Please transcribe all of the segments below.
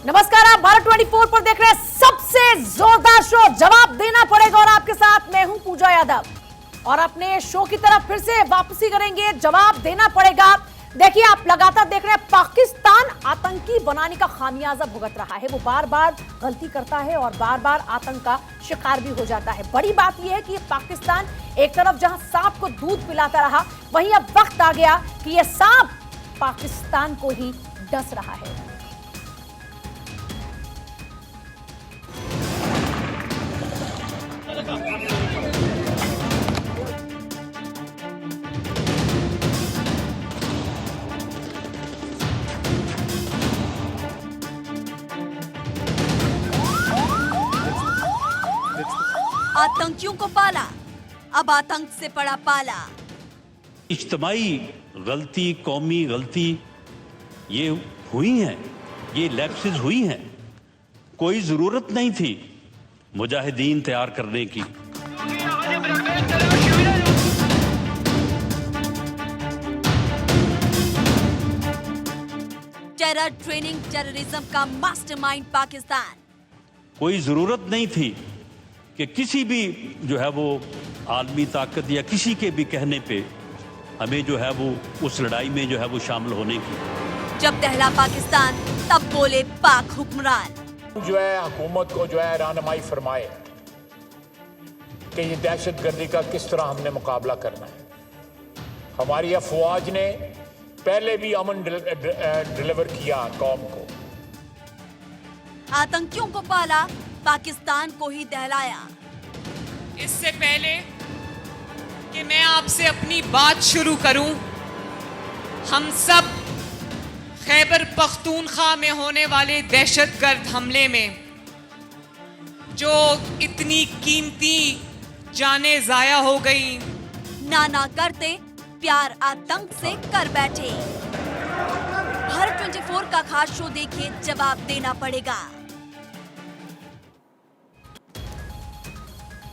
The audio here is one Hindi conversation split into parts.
नमस्कार, आप भारत 24 पर देख रहे हैं सबसे जोरदार शो जवाब देना पड़ेगा और आपके साथ मैं हूं पूजा यादव और अपने शो की तरफ फिर से वापसी करेंगे। जवाब देना पड़ेगा। देखिए, आप लगातार देख रहे हैं पाकिस्तान आतंकी बनाने का खामियाजा भुगत रहा है। वो बार बार गलती करता है और बार बार आतंक का शिकार भी हो जाता है। बड़ी बात यह है कि पाकिस्तान एक तरफ जहां सांप को दूध पिलाता रहा, वहीं अब वक्त आ गया कि यह सांप पाकिस्तान को ही डस रहा है। आतंकियों को पाला, अब आतंक से पड़ा पाला। इज्तिमाई गलती, कौमी गलती ये हुई हैं, ये लैप्सेस हुई हैं। कोई जरूरत नहीं थी मुजाहिदीन तैयार करने की। टेरर ट्रेनिंग, टेररिज्म का मास्टरमाइंड पाकिस्तान। कोई जरूरत नहीं थी कि किसी भी जो है वो आलमी ताकत या किसी के भी कहने पे हमें जो है वो उस लड़ाई में जो है वो शामिल होने की। जब दहला पाकिस्तान तब बोले पाक हुक्मरान। जो है हुकूमत को जो है रहनुमाई फरमाए कि ये दहशतगर्दी का किस तरह हमने मुकाबला करना है। हमारी अफवाज ने पहले भी अमन डिलीवर किया कौम को। आतंकियों को पाला, पाकिस्तान को ही दहलाया। इससे पहले कि मैं आपसे अपनी बात शुरू करूं, हम सब खैबर पख्तूनख्वा में होने वाले दहशतगर्द हमले में जो इतनी कीमती जानें जाया हो गई, ना करते प्यार आतंक से कर बैठे। भारत 24 का खास शो देखिए, जवाब देना पड़ेगा।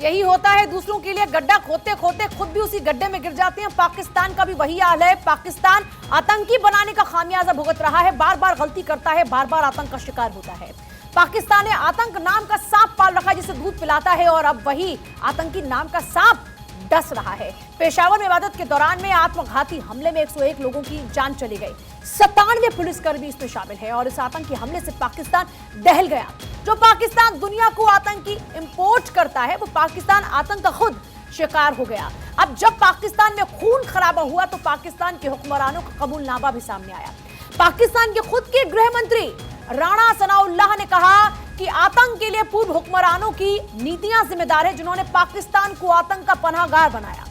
यही होता है, दूसरों के लिए गड्ढा खोदते खोदते खुद भी उसी गड्ढे में गिर जाते हैं। पाकिस्तान का भी वही हाल है। पाकिस्तान आतंकी बनाने का खामियाजा भुगत रहा है, बार बार गलती करता है, बार बार आतंक का शिकार होता है। पाकिस्तान ने आतंक नाम का सांप पाल रखा है जिसे दूध पिलाता है और अब वही आतंकी नाम का सांप डस रहा है। पेशावर में इबादत के दौरान में आत्मघाती हमले में 101 लोगों की जान चली गई। 97 पुलिसकर्मी इसमें शामिल है और इस आतंकी हमले से पाकिस्तान दहल गया। जो पाकिस्तान दुनिया को आतंकी इंपोर्ट करता है, वो पाकिस्तान आतंक का खुद शिकार हो गया। अब जब पाकिस्तान में खून खराबा हुआ तो पाकिस्तान के हुक्मरानों का कबूलनामा भी सामने आया। पाकिस्तान के खुद के गृह मंत्री राणा सनाउल्लाह ने कहा कि आतंक के लिए पूर्व हुक्मरानों की नीतियां जिम्मेदार है, जिन्होंने पाकिस्तान को आतंक का पनाहगार बनाया।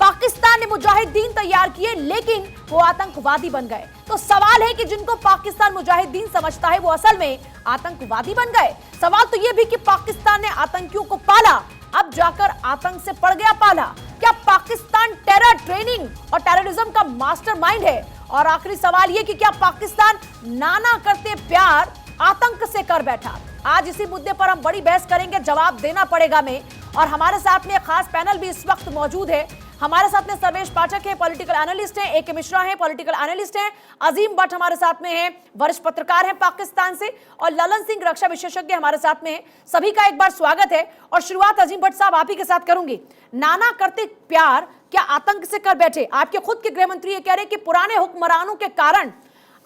पाकिस्तान ने मुजाहिदीन तैयार किए लेकिन वो आतंकवादी बन गए। तो सवाल है कि जिनको पाकिस्तान मुजाहिदीन समझता है वो असल में आतंकवादी बन गए। सवाल तो ये भी कि पाकिस्तान ने आतंकियों को पाला, अब जाकर आतंक से पड़ गया पाला। क्या पाकिस्तान टेरर ट्रेनिंग और टेररिज्म का मास्टरमाइंड है? और आखिरी सवाल ये कि क्या पाकिस्तान नाना करते प्यार आतंक से कर बैठा? आज इसी मुद्दे पर हम बड़ी बहस करेंगे, जवाब देना पड़ेगा में। और हमारे साथ में एक खास पैनल भी इस वक्त मौजूद है। हमारे साथ में सर्वेश पाठक है, पॉलिटिकल एनालिस्ट हैं, AK मिश्रा हैं, पॉलिटिकल एनालिस्ट हैं, अजीम भट्ट हमारे साथ में हैं, वरिष्ठ पत्रकार हैं पाकिस्तान से, और ललन सिंह रक्षा विशेषज्ञ हमारे साथ में हैं। सभी का एक बार स्वागत है और शुरुआत अजीम भट्ट साहब आप ही के साथ करूंगी। नाना करते प्यार क्या आतंक से कर बैठे? आपके खुद के गृह मंत्री ये कह रहे हैं कि पुराने हुक्मरानों के कारण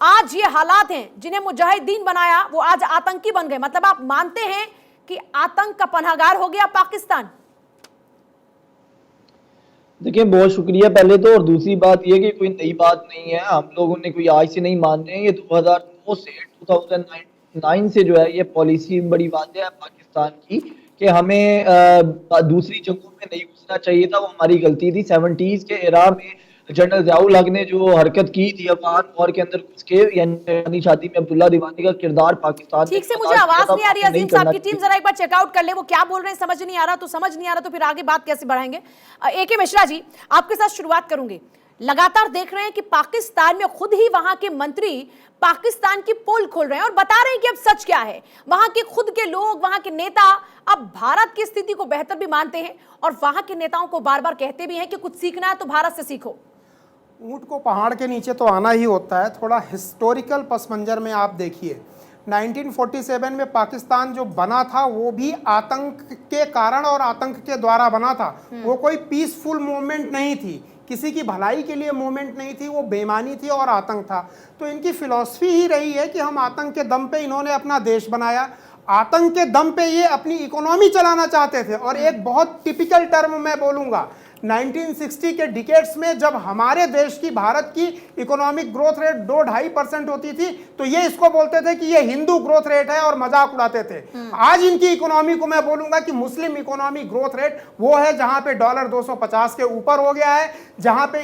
आज ये हालात हैं, जिन्हें मुजाहिदीन बनाया वो आज आतंकी बन गए। मतलब आप मानते हैं कि आतंक का पनाहगार हो गया पाकिस्तान? देखिए, बहुत शुक्रिया पहले तो। और दूसरी बात यह कि कोई नई बात नहीं है, हम लोगों ने कोई आज से नहीं मान रहे हैं। ये 2009 से 2009 से जो है ये पॉलिसी बड़ी वाज़ेह है पाकिस्तान की कि हमें दूसरी जंगों में नहीं घुसना चाहिए था। वो हमारी गलती थी। 70s के एरा में जनरल ज़ियाउल हक ने जो हरकत की थी अफगान वॉर के अंदर घुस के, यानी शादी में अब्दुल्ला दीवानी का किरदार पाकिस्तान। ठीक से मुझे आवाज नहीं आ रही अजीम साहब की टीम, जरा एक बार चेकआउट कर ले, वो क्या बोल रहे हैं समझ नहीं आ रहा। तो समझ नहीं आ रहा तो फिर आगे बात कैसे बढ़ाएंगे? AK मिश्रा जी, आपके साथ शुरुआत करूंगी। लगातार देख रहे हैं कि पाकिस्तान में खुद ही वहां के मंत्री पाकिस्तान की पोल खोल रहे हैं और बता रहे हैं कि अब सच क्या है। वहां के खुद के लोग, वहां के नेता अब भारत की स्थिति को बेहतर भी मानते हैं और वहां के नेताओं को बार बार कहते भी हैं कि कुछ सीखना है तो भारत से सीखो। ऊंट को पहाड़ के नीचे तो आना ही होता है। थोड़ा हिस्टोरिकल पस मंजर में आप देखिए, 1947 में पाकिस्तान जो बना था वो भी आतंक के कारण और आतंक के द्वारा बना था। वो कोई पीसफुल मूवमेंट नहीं थी, किसी की भलाई के लिए मूवमेंट नहीं थी, वो बेईमानी थी और आतंक था। तो इनकी फिलॉसफी ही रही है कि हम आतंक के दम पे इन्होंने अपना देश बनाया, आतंक के दम पे ये अपनी इकोनॉमी चलाना चाहते थे। और एक बहुत टिपिकल टर्म मैं बोलूँगा, 1960 के डिकेड्स में जब हमारे देश की, भारत की इकोनॉमिक ग्रोथ रेट 2-2.5% होती थी, तो ये इसको बोलते थे कि ये हिंदू ग्रोथ रेट है और मजाक उड़ाते थे। आज इनकी इकोनॉमी को मैं बोलूंगा कि मुस्लिम इकोनॉमी ग्रोथ रेट वो है जहां पे डॉलर 250 के ऊपर हो गया है, जहां पे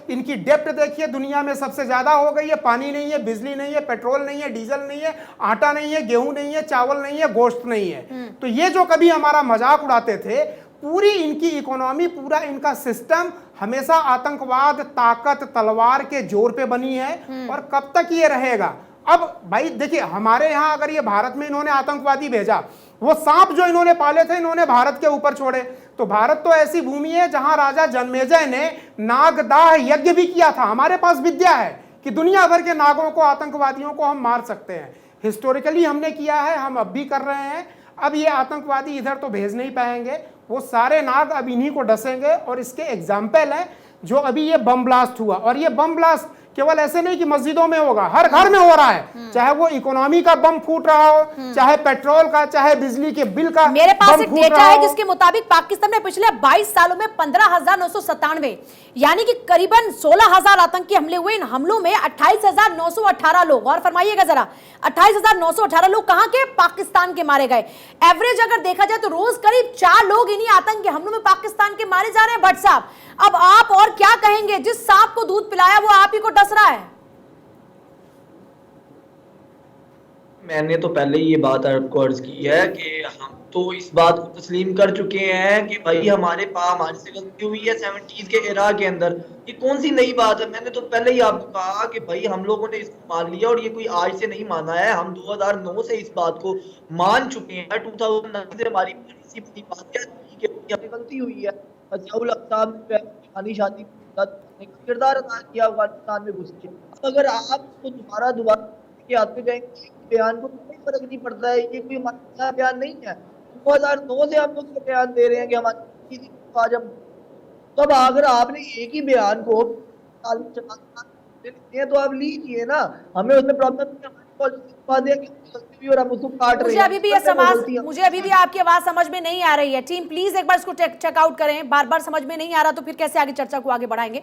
इनकी डेप्ट देखिए दुनिया में सबसे ज्यादा हो गई है। पानी नहीं है, बिजली नहीं है, पेट्रोल नहीं है, डीजल नहीं है, आटा नहीं है, गेहूं नहीं है, चावल नहीं है, गोश्त नहीं है। तो ये जो कभी हमारा मजाक उड़ाते थे, पूरी इनकी इकोनॉमी, पूरा इनका सिस्टम हमेशा आतंकवाद, ताकत, तलवार के जोर पे बनी है। और कब तक ये रहेगा? अब भाई देखिए, हमारे यहाँ अगर ये भारत में इन्होंने आतंकवादी भेजा, वो सांप जो इन्होंने पाले थे इन्होंने भारत के ऊपर छोड़े। तो भारत तो ऐसी भूमि है जहां राजा जन्मेजय ने नागदाह यज्ञ भी किया था। हमारे पास विद्या है कि दुनिया भर के नागों को, आतंकवादियों को हम मार सकते हैं। हिस्टोरिकली हमने किया है, हम अब भी कर रहे हैं। अब ये आतंकवादी इधर तो भेज नहीं पाएंगे, वो सारे नाग अब इन्हीं को डसेंगे। और इसके एग्जाम्पल है जो अभी ये बम ब्लास्ट हुआ। और ये बम ब्लास्ट केवल ऐसे नहीं कि मस्जिदों में होगा, हर घर में हो रहा है। चाहे वो इकोनॉमी का बम फूट रहा हो, चाहे पेट्रोल का, चाहे बिजली के बिल का। मेरे पास एक डेटा है जिसके मुताबिक पाकिस्तान में पिछले 22 सालों में 15,997 यानी कि करीबन 16,000 आतंकी हमले हुए। इन हमलों में 28,918 लोग, और फरमाइएगा जरा, 28,918 लोग कहां के? पाकिस्तान के मारे गए। एवरेज अगर देखा जाए तो रोज करीब 4 लोग इन्हीं आतंकी हमलों में पाकिस्तान के मारे जा रहे हैं। भट्ट साहब, अब आप और क्या कहेंगे? जिस सांप को दूध पिलाया वो आप ही को डस रहा है। मैंने तो पहले ही ये बात आपको अर्ज की है कि हम तो इस बात को तस्लीम कर चुके हैं कि भाई हमारे से गलती हुई है 70s के इरा के अंदर। ये कौन सी नई बात है? मैंने तो पहले ही आपको कहा कि भाई हम लोगों ने इसको मान लिया, और ये कोई आज से नहीं माना है। हम 2009 से इस बात को मान चुके हैं। 2009 से हमारी बड़ी बात क्या थी कि हमें गलती हुई है। शादी किरदार अदा किया अफगानिस्तान में घुस के। अगर आप तो दोबारा के आते जाएंगे, बयान को कोई फर्क नहीं पड़ता है। ये कोई हमारा बयान नहीं है। 2009 से हम लोग बयान दे रहे हैं कि हमारी आज हम, तब अगर आपने एक ही बयान को तो आप लीजिए ना, हमें उसमें प्रॉब्लम और हम उसको काट रहे हैं। मुझे अभी भी आपकी आवाज समझ में नहीं आ रही है। टीम प्लीज एक बार इसको चेकआउट करें। बार बार समझ में नहीं आ रहा तो फिर कैसे आगे चर्चा को आगे बढ़ाएंगे।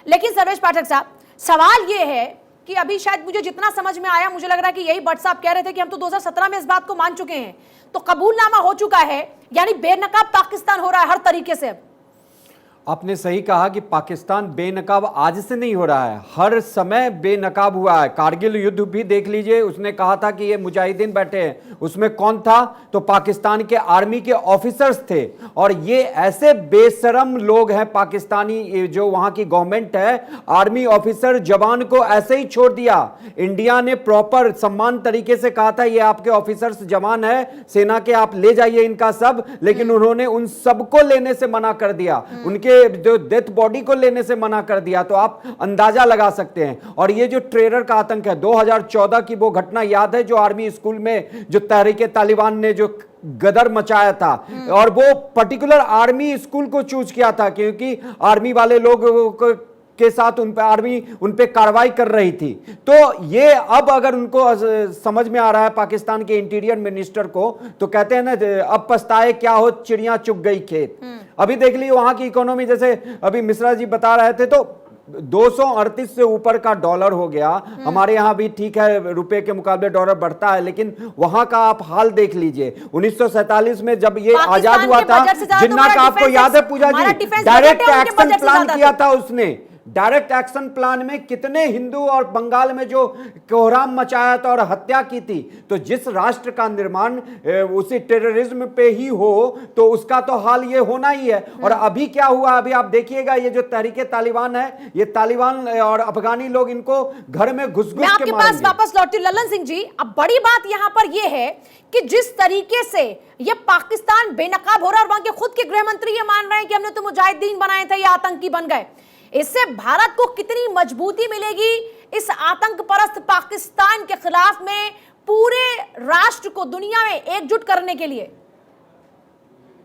लेकिन सर्वेश पाठक साहब, सवाल ये है कि अभी शायद मुझे जितना समझ में आया, मुझे लग रहा है कि यही भट्ट साहब कह रहे थे कि हम तो 2017 में इस बात को मान चुके हैं, तो कबूलनामा हो चुका है, यानी बेनकाब पाकिस्तान हो रहा है हर तरीके से। आपने सही कहा कि पाकिस्तान बेनकाब आज से नहीं हो रहा है, हर समय बेनकाब हुआ है। कारगिल युद्ध भी देख लीजिए, उसने कहा था कि ये मुजाहिदीन बैठे हैं, उसमें कौन था? तो पाकिस्तान के आर्मी के ऑफिसर्स थे। और ये ऐसे बेशरम लोग हैं पाकिस्तानी, जो वहां की गवर्नमेंट है, आर्मी ऑफिसर जवान को ऐसे ही छोड़ दिया। इंडिया ने प्रॉपर सम्मान तरीके से कहा था ये आपके ऑफिसर्स जवान है सेना के, आप ले जाइए इनका सब, लेकिन उन्होंने उन सबको लेने से मना कर दिया, उनके जो डेथ बॉडी को लेने से मना कर दिया। तो आप अंदाजा लगा सकते हैं। और ये जो टेरर का आतंक है, 2014 की वो घटना याद है जो आर्मी स्कूल में जो तहरीके तालिबान ने जो गदर मचाया था, और वो पर्टिकुलर आर्मी स्कूल को चूज किया था क्योंकि आर्मी वाले लोग के साथ आर्मी उन पे कार्रवाई कर रही थी। तो ये अब अगर उनको समझ में आ रहा है पाकिस्तान के इंटीरियर मिनिस्टर को, तो कहते हैं ना, अब पछताए क्या हो, चिड़िया चुग गई खेत। अभी देख लीजिए वहां की इकोनॉमी, जैसे अभी मिश्रा जी बता रहे थे, तो 238 से ऊपर का डॉलर हो गया। हमारे यहाँ भी ठीक है, रुपए के मुकाबले डॉलर बढ़ता है, लेकिन वहां का आप हाल देख लीजिए। 1947 में जब ये आजाद हुआ था, जिन्ना का आपको याद है पूजा जी, डायरेक्ट एक्शन प्लान किया था उसने। डायरेक्ट एक्शन प्लान में कितने हिंदू और बंगाल में जो कोहराम मचाया था और हत्या की थी। तो जिस राष्ट्र का निर्माण उसी टेररिज्म पे ही हो, तो उसका तो हाल ये होना ही है। और अभी क्या हुआ, अभी आप देखिएगा, ये जो तहरीके तालिबान है, ये तालिबान और अफगानी लोग इनको घर में घुस घुस के मारेंगे। मैं आपके पास वापस लौटती हूं लल्लन सिंह जी। अब बड़ी बात यहां पर यह है कि जिस तरीके से ये पाकिस्तान बेनकाब हो रहा है, और वहां के खुद के गृह मंत्री ये मान रहे हैं कि हमने तो मुजाहिदीन बनाए थे, ये आतंकी बन गए, इससे भारत को कितनी मजबूती मिलेगी इस आतंक परस्त पाकिस्तान के खिलाफ में पूरे राष्ट्र को दुनिया में एकजुट करने के लिए?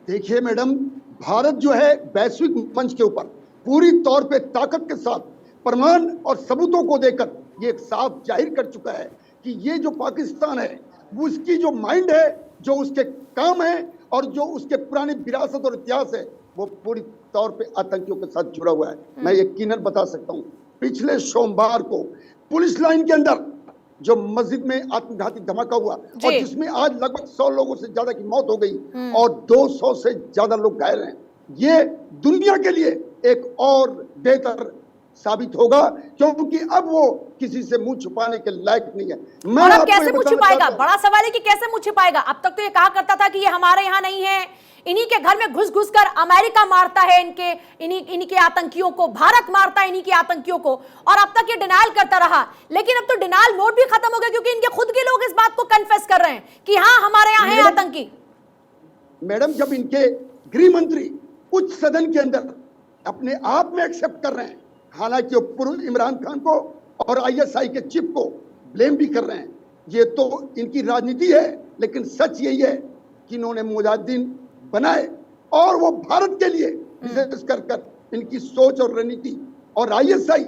देखिए मैडम, भारत जो है वैश्विक मंच के ऊपर पूरी तौर पे ताकत के साथ प्रमाण और सबूतों को देकर ये एक साफ जाहिर कर चुका है कि ये जो पाकिस्तान है वो उसकी जो माइंड है, जो उसके काम है और जो उसके पुरानी विरासत और इतिहास है वो पूरी तौर पे आतंकियों के साथ जुड़ा हुआ है। मैं यकीनन बता सकता हूँ, पिछले सोमवार को पुलिस लाइन के अंदर जो मस्जिद में आत्मघाती धमाका हुआ और जिसमें आज लगभग 100 लोगों से ज्यादा की मौत हो गई और 200 से ज्यादा लोग घायल हैं, ये दुनिया के लिए एक और बेहतर साबित होगा, क्योंकि अब वो किसी से मुंह छुपाने के लायक नहीं है। और अब कैसे मुंह छुपाएगा? बड़ा सवाल है कि कैसे मुंह छुपाएगा। अब तक तो ये कहा करता था कि ये हमारे यहाँ नहीं है, इन्हीं के घर में घुस घुस कर अमेरिका मारता है इन्हीं के आतंकियों को, भारत मारता है इन्हीं के आतंकियों को, और अब तक ये डिनायल करता रहा। लेकिन अब तो डिनायल मोड भी खत्म हो गया, क्योंकि इनके खुद के लोग इस बात को कन्फेस कर रहे हैं कि हाँ हमारे यहाँ है आतंकी। मैडम, जब इनके गृह मंत्री उच्च सदन के अंदर अपने आप में एक्सेप्ट कर रहे हैं, हालांकि वो पूर्व इमरान खान को और आईएसआई के चीफ को ब्लेम भी कर रहे हैं, ये तो इनकी राजनीति है, लेकिन सच यही है कि इन्होंने मुजाहिदीन बनाए और वो भारत के लिए विशेष कर इनकी सोच और रणनीति, और आईएसआई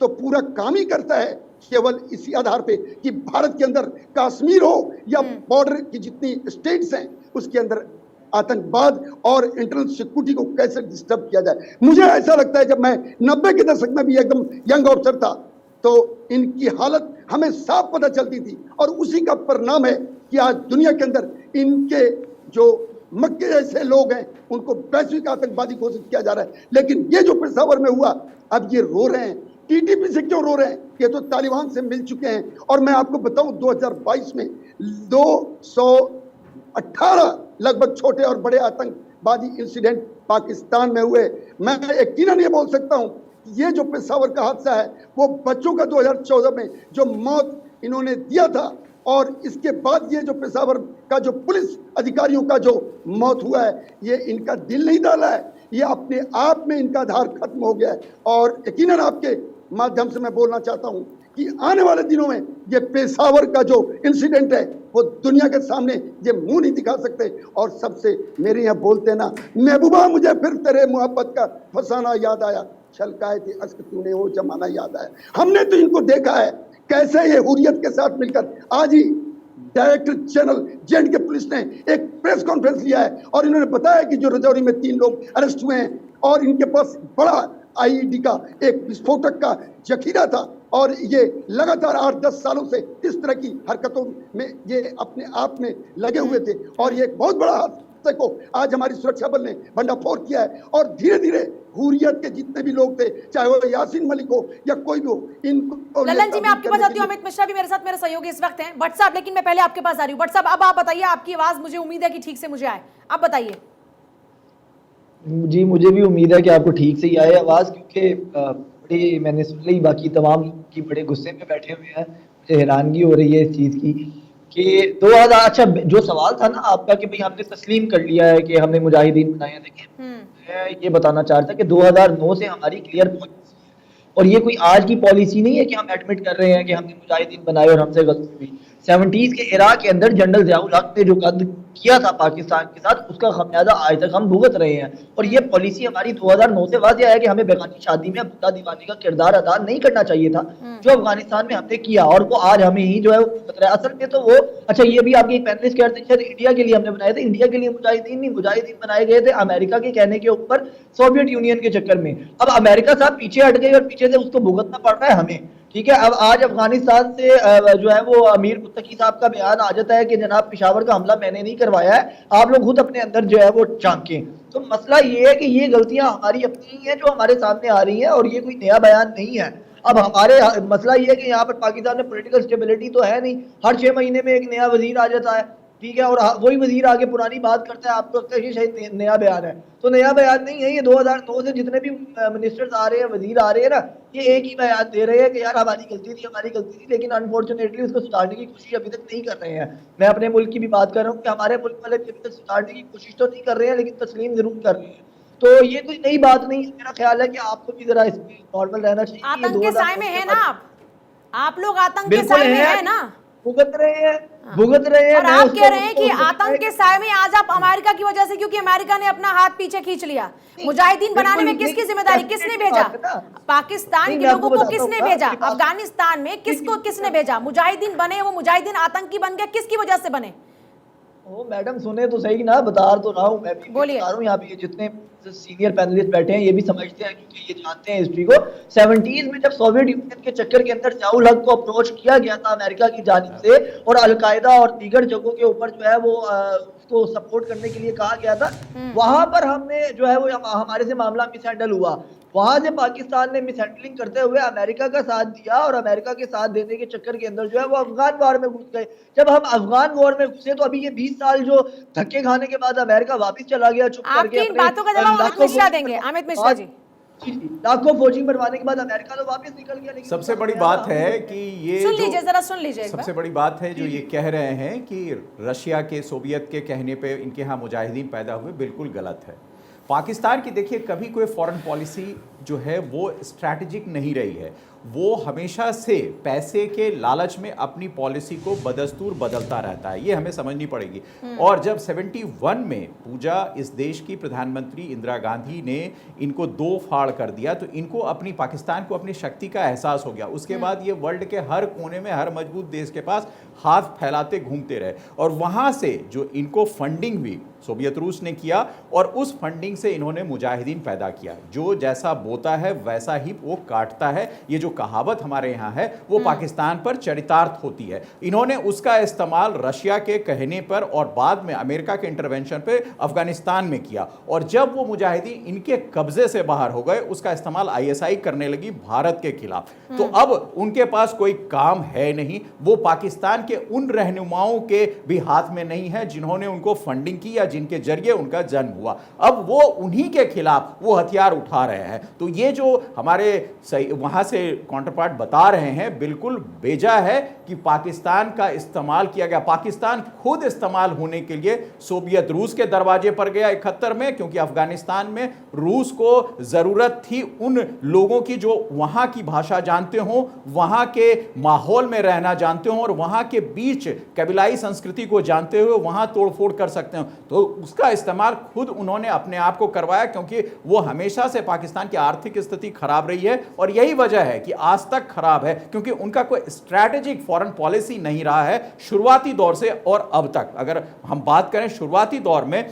तो पूरा काम ही करता है केवल इसी आधार पे कि भारत के अंदर कश्मीर हो या बॉर्डर की जितनी स्टेट्स हैं उसके अंदर आतंकवाद और इंटरनल सिक्योरिटी को कैसे डिस्टर्ब किया जाए। मुझे ऐसा लगता है, जब मैं 90 के दशक में भी एकदम यंग ऑफिसर था तो इनकी हालत हमें साफ पता चलती थी, और उसी का परिणाम है कि आज दुनिया के अंदर इनके जो मक्के जैसे लोग हैं उनको वैश्विक आतंकवादी घोषित किया जा रहा है। लेकिन ये जो पेशावर में हुआ, अब ये रो रहे हैं। टीटीपी से क्यों रो रहे हैं? ये तो तालिबान से मिल चुके हैं। और मैं आपको बताऊं, 2022 में 218 लगभग छोटे और बड़े आतंकवादी इंसिडेंट पाकिस्तान में हुए। मैं यकीनन ये बोल सकता हूं कि ये जो पेशावर का हादसा है वो बच्चों का 2014 में जो मौत इन्होंने दिया था, और इसके बाद ये जो पेशावर का जो पुलिस अधिकारियों का जो मौत हुआ है, ये इनका दिल नहीं डाला है, ये अपने आप में इनका आधार खत्म हो गया है। और यकीनन आपके माध्यम से मैं बोलना चाहता हूं कि आने वाले दिनों में ये पेशावर का जो इंसिडेंट है वो दुनिया के सामने ये मुंह नहीं दिखा सकते। और सबसे मेरे यहाँ बोलते ना, महबूबा मुझे फिर तेरे मोहब्बत का फसाना याद आया, छलकाए थे अश्क तूने वो जमाना याद आया। हमने तो इनको देखा है कैसे ये हुर्रियत के साथ मिलकर, आज ही डायरेक्टर जनरल जेएंडके पुलिस ने एक प्रेस कॉन्फ्रेंस लिया है और इन्होंने बताया कि जो रजौरी में 3 लोग अरेस्ट हुए हैं और इनके पास बड़ा आईईडी का एक विस्फोटक का जखीरा था, और ये लगातार 8-10 सालों से इस तरह की हरकतों में ये अपने आप में लगे हुए थे। और ये एक बहुत बड़ा हादसे को आज हमारी सुरक्षा बल ने भंडाफोड़ किया है, और धीरे धीरे हुर्रियत के जितने भी लोग थे, चाहे वो यासीन मलिक हो या कोई भी हो, इनको ललन जी मैं आपके पास आती हूँ। अमित मिश्रा भी मेरे साथ मेरे सहयोगी इस वक्त हैं। भट्ट साहब, लेकिन मैं पहले आपके पास आ रही हूँ। भट्ट साहब, अब आप बताइए, आपकी आवाज मुझे उम्मीद है कि ठीक से मुझे आए, आप बताइए। जी, मुझे भी उम्मीद है कि आपको ठीक से ही आए आवाज, क्योंकि बड़ी मैंने सुन ली, बाकी तमाम लोग की बड़े गुस्से में बैठे हुए हैं। मुझे हैरानगी हो रही है इस चीज की कि 2000, अच्छा जो सवाल था ना आपका कि भाई हमने तस्लीम कर लिया है कि हमने मुजाहिदीन बनाए हैं, देखिए मैं ये बताना चाहता कि 2009 से हमारी क्लियर पॉलिसी है, और ये कोई आज की पॉलिसी नहीं है कि हम एडमिट कर रहे हैं कि हमने मुजाहिदीन बनाए और हमसे गलती हुई। 70s के इराक के अंदर जनरल ज़ियाउल हक ने जो कद किया था पाकिस्तान के साथ, उसका खमियाजा आज तक हम भुगत रहे हैं। और ये पॉलिसी हमारी 2009 से वाज़ेह है कि हमें बेगानी शादी में बुद्धा दीवानी का किरदार अदा नहीं करना चाहिए था, जो अफगानिस्तान में हमने किया, और वो आज हमें ही जो है वो भुगत रहा है। असल में तो वो, अच्छा ये भी आपके पैनलिस्ट कहते हैं इंडिया के लिए हमने बनाए थे, इंडिया के लिए मुजाहिदीन नहीं, मुजाहिदीन बनाए गए थे अमेरिका के कहने के ऊपर, सोवियत यूनियन के चक्कर में। अब अमेरिका साहब पीछे हट गए और पीछे से उसको भुगतना पड़ रहा है हमें, ठीक है। अब आज अफगानिस्तान से जो है वो अमीर मुत्तकी साहब का बयान आ जाता है कि जनाब पेशावर का हमला मैंने नहीं करवाया है, आप लोग खुद अपने अंदर जो है वो झांकें। तो मसला ये है कि ये गलतियां हमारी अपनी ही हैं जो हमारे सामने आ रही हैं, और ये कोई नया बयान नहीं है। अब हमारे मसला ये है कि यहाँ पर पाकिस्तान में पॉलिटिकल स्टेबिलिटी तो है नहीं, हर 6 महीने में एक नया वजीर आ जाता है, ठीक है, और वही वजीर आगे पुरानी बात करता है, आपको लगता है कि शायद नया बयान है, तो नया बयान नहीं है। ये 2009 से जितने भी मिनिस्टर्स आ रहे हैं, वजीर आ रहे हैं ना, ये एक ही बयान दे रहे हैं कि यार हमारी गलती थी, हमारी गलती थी, लेकिन अनफॉर्चुनेटली उसको सुधारने की कोशिश अभी तक नहीं कर रहे हैं। मैं अपने मुल्क की भी बात कर रहा हूँ कि हमारे मुल्क वाले अभी तक सुधारने की कोशिश तो नहीं कर रहे हैं, लेकिन तस्लीम जरूर कर रहे हैं। तो ये कोई नई बात नहीं है। मेरा ख्याल है कि आपको भी जरा इसमें नॉर्मल रहना चाहिए। आतंक के साए में है ना आप लोग आतंक के साए में है ना। भुगत रहे हैं। और मैं आप उसको- कह रहे हैं कि उसको- आतंक के साए में आज आप अमेरिका की वजह से, क्योंकि अमेरिका ने अपना हाथ पीछे खींच लिया, मुजाहिदीन बनाने में किसकी जिम्मेदारी, किसने भेजा? पाकिस्तान के लोगों को किसने भेजा? अफगानिस्तान में किसने भेजा? मुजाहिदीन बने, वो मुजाहिदीन आतंकी बन गए, किसकी वजह से बने? ओ मैडम सुने तो सही ना, बता तो रहा हूँ, मैं भी बोलिए। बता रहा हूँ। यहाँ पे ये जितने सीनियर पैनलिस्ट बैठे हैं ये भी समझते हैं, क्योंकि ये जानते हैं हिस्ट्री को। 70s में जब सोवियत यूनियन के चक्कर के अंदर जियाउल हक को अप्रोच किया गया था अमेरिका की जानिब से, और अलकायदा और दीगर जगहों के ऊपर जो है वो उसको सपोर्ट करने के लिए कहा गया था, वहां पर हमने जो है वो हमारे से मामला मिसहैंडल हुआ। वहां से पाकिस्तान ने मिसहैंडलिंग करते हुए अमेरिका का साथ दिया, और अमेरिका के साथ देने के चक्कर के अंदर जो है वो अफगान वॉर में घुस गए। जब हम अफगान वॉर में घुसे तो अभी ये 20 साल जो धक्के खाने के बाद अमेरिका वापस चला गया चुप करके। आपकी इन बातों का जवाब अमित मिश्रा देंगे। अमित मिश्रा जी, लाखों फौजी मरवाने के बाद अमेरिका तो वापस निकल गया। लेकिन सबसे बड़ी बात है कि ये सुन लीजिए, जरा सुन लीजिए एक सबसे बार। बड़ी बात है जो ये कह रहे हैं कि रशिया के, सोवियत के कहने पे इनके यहाँ मुजाहिदीन पैदा हुए, बिल्कुल गलत है। पाकिस्तान की देखिए कभी कोई फॉरेन पॉलिसी जो है वो स्ट्रैटेजिक नहीं रही है। वो हमेशा से पैसे के लालच में अपनी पॉलिसी को बदस्तूर बदलता रहता है, ये हमें समझनी पड़ेगी। और जब 71 में पूजा इस देश की प्रधानमंत्री इंदिरा गांधी ने इनको दो फाड़ कर दिया, तो इनको अपनी, पाकिस्तान को अपनी शक्ति का एहसास हो गया। उसके बाद ये वर्ल्ड के हर कोने में, हर मजबूत देश के पास हाथ फैलाते घूमते रहे, और वहां से जो इनको फंडिंग हुई सोवियत रूस ने किया, और उस फंडिंग से इन्होंने मुजाहिदीन पैदा किया। जो जैसा बोता है वैसा ही वो काटता है, ये जो कहावत हमारे यहाँ है वो पाकिस्तान पर चरितार्थ होती है। इन्होंने उसका इस्तेमाल रशिया के कहने पर और बाद में अमेरिका के इंटरवेंशन पे अफगानिस्तान में किया, और जब वो मुजाहिदीन इनके कब्जे से बाहर हो गए उसका इस्तेमाल आईएसआई करने लगी भारत के खिलाफ। तो अब उनके पास कोई काम है नहीं, वो पाकिस्तान के उन रहनुमाओं के भी हाथ में नहीं है जिन्होंने उनको फंडिंग की या जिनके जरिए उनका जन्म हुआ। अब वो उन्हीं के खिलाफ वो हथियार उठा रहे हैं। तो ये जो हमारे वहां से काउंटरपार्ट बता रहे हैं बिल्कुल बेजा है कि पाकिस्तान का इस्तेमाल किया गया। पाकिस्तान खुद इस्तेमाल होने के लिए सोवियत रूस के दरवाजे पर गया 71 में, क्योंकि अफगानिस्तान में रूस को जरूरत थी उन लोगों की जो वहां की भाषा जानते हो, वहां के माहौल में रहना जानते हो, और वहां के बीच कबीलाई संस्कृति को जानते हुए वहां तोड़फोड़ कर सकते हो। तो उसका इस्तेमाल खुद उन्होंने अपने आप को करवाया, क्योंकि वो हमेशा से पाकिस्तान की आर्थिक स्थिति खराब रही है, और यही वजह है कि आज तक खराब है, क्योंकि उनका कोई स्ट्रैटेजिक फॉरेन पॉलिसी नहीं रहा है शुरुआती दौर से और अब तक। अगर हम बात करें शुरुआती दौर में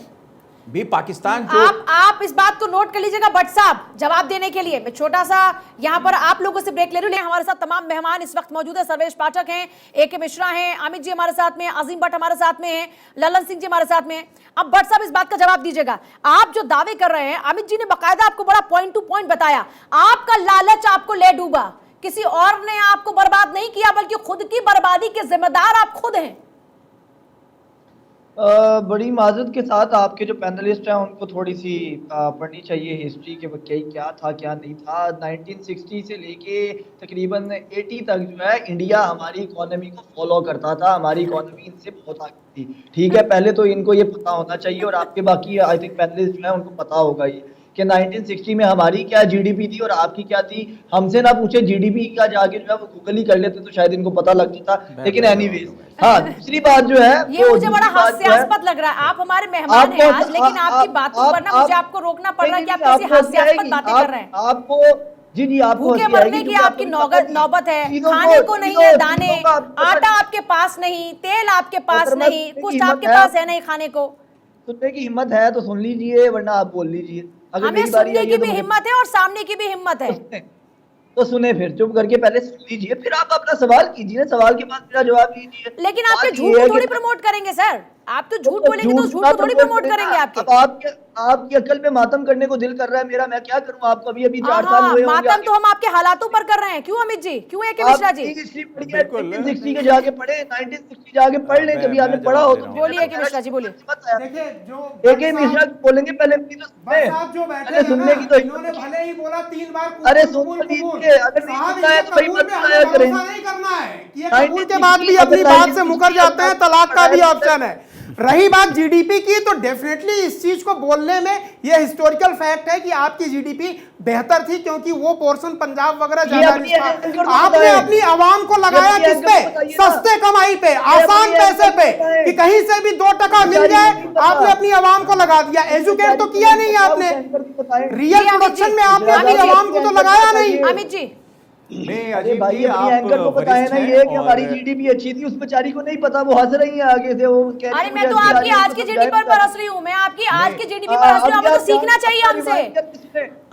भी पाकिस्तान जो आप इस बात को नोट कर लीजिएगा भट्ट साहब, जवाब देने के लिए मैं छोटा सा यहाँ पर आप लोगों से ब्रेक ले रही हूँ। हमारे साथ तमाम मेहमान इस वक्त मौजूद है। सर्वेश पाठक हैं, AK मिश्रा हैं, अमित जी हमारे साथ में, अजीम भट्ट हमारे साथ में हैं, ललन सिंह जी हमारे साथ में। अब भट्ट साहब इस बात का जवाब दीजिएगा, आप जो दावे कर रहे हैं, अमित जी ने बाकायदा आपको बड़ा पॉइंट टू पॉइंट बताया, आपका लालच आपको ले डूबा, किसी और ने आपको बर्बाद नहीं किया, बल्कि खुद की बर्बादी के जिम्मेदार आप खुद हैं। बड़ी माजरत के साथ आपके जो पैनलिस्ट हैं उनको थोड़ी सी पढ़नी चाहिए हिस्ट्री के, क्या था क्या नहीं था। 1960 से लेके तकरीबन 80 तक जो है इंडिया हमारी इकोनॉमी को फॉलो करता था, हमारी इकोनॉमी इनसे बहुत आगे थी। ठीक है, पहले तो इनको ये पता होना चाहिए, और आपके बाकी आई थिंक पैनलिस्ट जो है उनको पता होगा ये कि 1960 में हमारी क्या जीडीपी थी और आपकी क्या थी। हमसे ना पूछे जीडीपी का, जाके जो है वो गूगल ही कर लेते तो शायद इनको पता लग जाता। लेकिन एनीवेज, हाँ, दूसरी बात जो है ये मुझे बड़ा हास्यास्पद लग रहा है। आप हमारे मेहमान हैं आज, लेकिन आपकी बातों पर ना मुझे आपको रोकना पड़ रहा है कि आप कैसी हास्यास्पद बातें कर रहे हैं। आपको जी आपको भूखे मरने की आपकी नौबत है, खाने को नहीं है दाने, आटा आपके पास नहीं, तेल आपके पास नहीं, कुछ आपके पास है नहीं खाने को। सुनने की हिम्मत है तो सुन लीजिए, वरना आप बोल लीजिए। हमें सुनने की भी हिम्मत है और सामने की भी हिम्मत है, तो सुने, फिर चुप करके पहले सुन लीजिए, फिर आप अपना सवाल कीजिए, सवाल के बाद मेरा जवाब दीजिए। लेकिन आपके झूठ को थोड़ी प्रमोट करेंगे सर, आप तो झूठ बोलेंगे तो झूठ को थोड़ी प्रमोट करेंगे आपके। अब आपकी अकल पे मातम करने को दिल कर रहा है मेरा, मैं क्या करूं। आपको अभी 4 साल हुए होंगे। मातम तो हम आपके हालातों पर कर रहे हैं, क्यों अमित जी, क्यों AK मिश्रा जी? 1960 के जाके पढ़े, 1960 जाके पढ़ लें, कभी आपने पढ़ा हो तो। बोलिए AK मिश्रा जी, बोलिए। देखिए जो AK मिश्रा बोलेंगे पहले साहब जो बैठे सुनने की तो इन्होंने भले ही बोला 3 बार अरे सुन लीजिए, अगर नहीं सुनना है तो भाई मत बताया करें। नहीं करना है कि ये कबूल के बाद भी अपनी बात से मुकर जाते हैं, तलाक का भी ऑप्शन है। रही बात जीडीपी की, तो डेफिनेटली इस चीज को बोलने में ये हिस्टोरिकल फैक्ट है कि आपकी जीडीपी बेहतर थी, क्योंकि वो पोर्शन पंजाब वगैरह ज्यादा नहीं था। आपने अपनी आवाम को लगाया किस पे? सस्ते कमाई पे, आसान पैसे पे, कि कहीं से भी 2 टका मिल जाए, आपने अपनी आवाम को लगा दिया। एजुकेट तो किया नहीं आपने, रियल प्रोडक्शन में आपने अपनी आवाम को तो लगाया नहीं। अमित जी, नहीं अरे अजीम भाई जी, अपनी आप एंकर को बताया वरिष्ठ ना हैं ये कि हमारी और जीडीपी अच्छी थी, उस बेचारी को नहीं पता, वो हंस रही है आगे से, वो कह रही अरे है मैं तो मुझे आपकी आज की जीडीपी पर हंस रही हूँ, मैं आपकी आज की जीडीपी पर हंस रही हूँ। आपको तो सीखना चाहिए हमसे,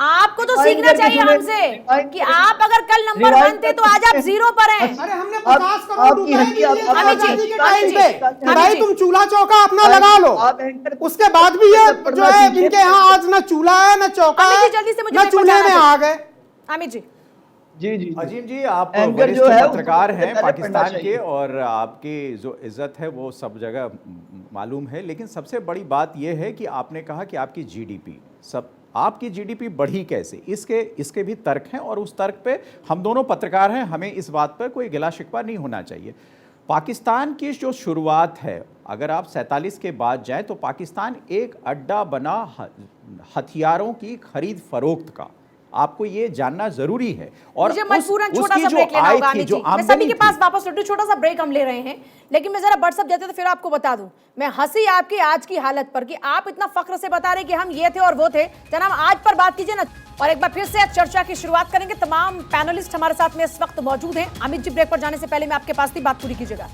आपको तो सीखना चाहिए हमसे कि आप अगर कल नंबर 1 थे तो आज आप 0 पर हैं। अरे हमने 50 करोड़ रुपए दिए थे अमित जी, आजादी के टाइम पे कि अमित भाई जी, तुम चूल्हा चौका अपना लगा लो। आप एंकर उसके बाद भी ये जो है इनके यहाँ आज ना चूल्हा है ना चौका अमित है, जी, जल्दी से मुझे ना पेपर चूल्हे में जाना आ गए। अमित जी, जी अजीम जी, आप एंकर वरिष्ठ जो है उसको पत्रकार सबसे हैं पहले पढ़ना पाकिस्तान के, चाहिए। और आपकी जो इज्जत है वो सब जगह मालूम है, लेकिन सबसे बड़ी बात यह है कि आपने कहा कि आपकी जीडीपी आपकी जीडीपी बढ़ी कैसे, इसके भी तर्क हैं, और उस तर्क पे हम दोनों पत्रकार हैं, हमें इस बात पर कोई गिला शिकवा नहीं होना चाहिए। पाकिस्तान की जो शुरुआत है, अगर आप 47 के बाद जाएं तो पाकिस्तान एक अड्डा बना हथियारों की खरीद फरोख्त का। आपको ये जानना जरूरी है। और मुझे मजबूरन छोटा उसकी सा जो ब्रेक लेना आय होगा थी, अमित जो जी, मैं सभी आमदनी के थी, पास वापस लौटू, छोटा सा ब्रेक हम ले रहे हैं, लेकिन मैं जरा व्हाट्सअप जाते तो फिर आपको बता दूं, मैं हंसी आपकी आज की हालत पर कि आप इतना फख्र से बता रहे कि हम ये थे और वो थे। जनाब आज पर बात कीजिए ना, और एक बार फिर से चर्चा की शुरुआत करेंगे। तमाम पैनलिस्ट हमारे साथ में इस वक्त मौजूद हैं। अमित जी, ब्रेक पर जाने से पहले मैं आपके पास थी, बात पूरी कीजिएगा।